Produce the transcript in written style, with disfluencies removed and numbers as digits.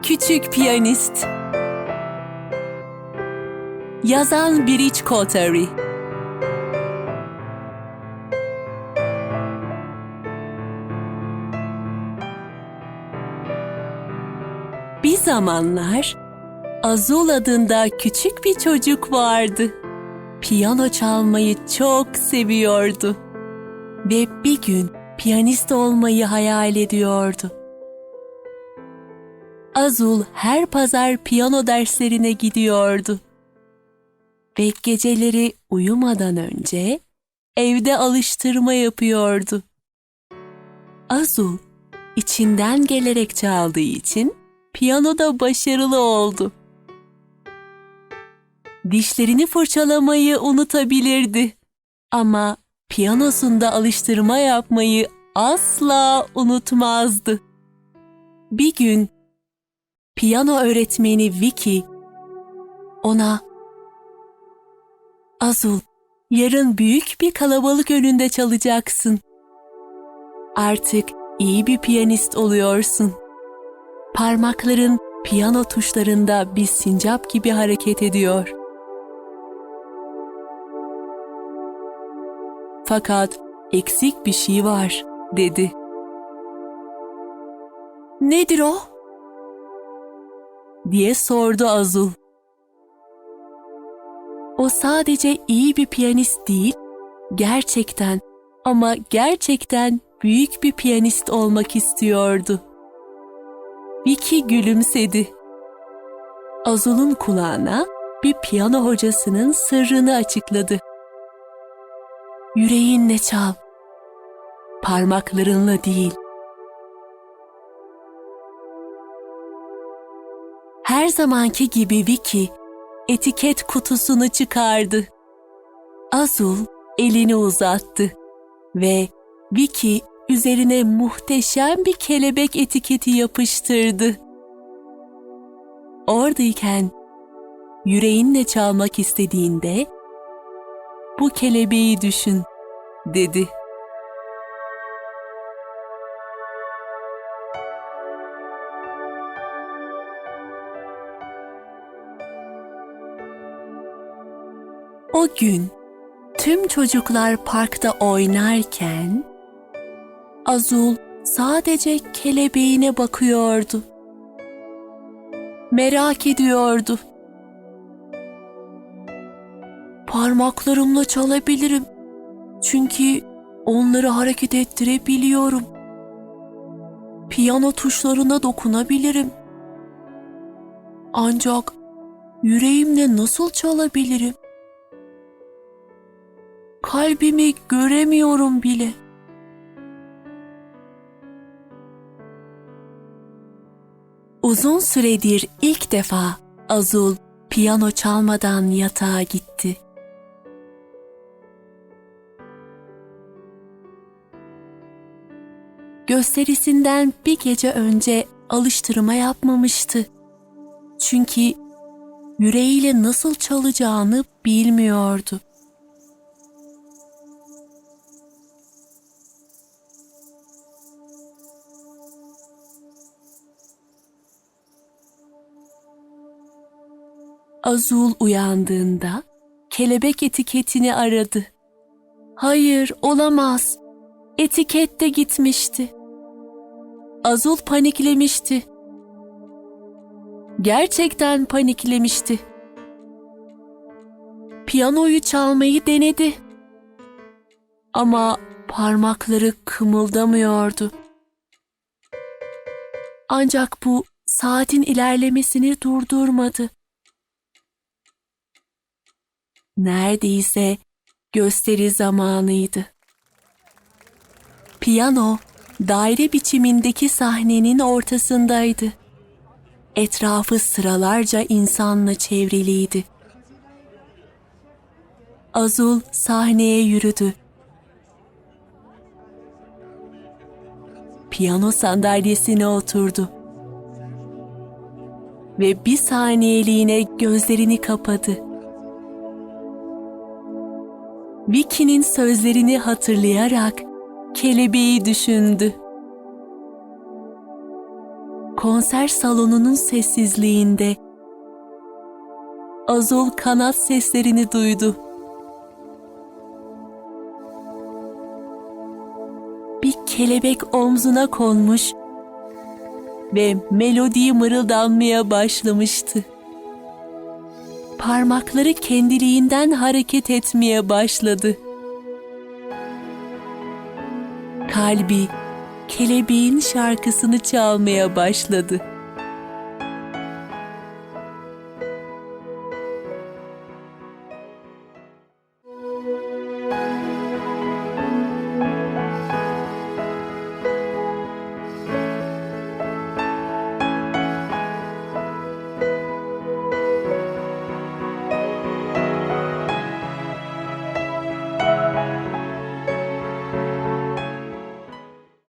Küçük Piyanist. Yazan Bridge Kothari. Bir zamanlar Azul adında küçük bir çocuk vardı. Piyano çalmayı çok seviyordu ve bir gün piyanist olmayı hayal ediyordu. Azul her pazar piyano derslerine gidiyordu ve geceleri uyumadan önce evde alıştırma yapıyordu. Azul içinden gelerek çaldığı için piyanoda başarılı oldu. Dişlerini fırçalamayı unutabilirdi ama piyanosunda alıştırma yapmayı asla unutmazdı. Bir gün piyano öğretmeni Vicky ona "Azul, yarın büyük bir kalabalık önünde çalacaksın. Artık iyi bir piyanist oluyorsun. Parmakların piyano tuşlarında bir sincap gibi hareket ediyor. Fakat eksik bir şey var," dedi. "Nedir o?" diye sordu Azul. O sadece iyi bir piyanist değil, gerçekten ama gerçekten büyük bir piyanist olmak istiyordu. Vicky gülümsedi. Azul'un kulağına bir piyano hocasının sırrını açıkladı. "Yüreğinle çal, parmaklarınla değil." Her zamanki gibi Vicky etiket kutusunu çıkardı. Azul elini uzattı ve Vicky üzerine muhteşem bir kelebek etiketi yapıştırdı. Oradayken yüreğinle çalmak istediğinde bu kelebeği düşün, dedi. O gün tüm çocuklar parkta oynarken Azul sadece kelebeğine bakıyordu. Merak ediyordu. "Parmaklarımla çalabilirim. Çünkü onları hareket ettirebiliyorum. Piyano tuşlarına dokunabilirim. Ancak yüreğimle nasıl çalabilirim? Kalbimi göremiyorum bile." Uzun süredir ilk defa Azul piyano çalmadan yatağa gitti. Gösterisinden bir gece önce alıştırma yapmamıştı. Çünkü yüreğiyle nasıl çalacağını bilmiyordu. Azul uyandığında kelebek etiketini aradı. Hayır, olamaz. Etiket de gitmişti. Azul paniklemişti. Gerçekten paniklemişti. Piyanoyu çalmayı denedi. Ama parmakları kımıldamıyordu. Ancak bu saatin ilerlemesini durdurmadı. Neredeyse gösteri zamanıydı. Piyano daire biçimindeki sahnenin ortasındaydı. Etrafı sıralarca insanla çevriliydi. Azul sahneye yürüdü. Piyano sandalyesine oturdu. Ve bir saniyeliğine gözlerini kapadı. Vicky'nin sözlerini hatırlayarak kelebeği düşündü. Konser salonunun sessizliğinde Azul kanat seslerini duydu. Bir kelebek omzuna konmuş ve melodiyi mırıldanmaya başlamıştı. Parmakları kendiliğinden hareket etmeye başladı. Kalbi kelebeğin şarkısını çalmaya başladı.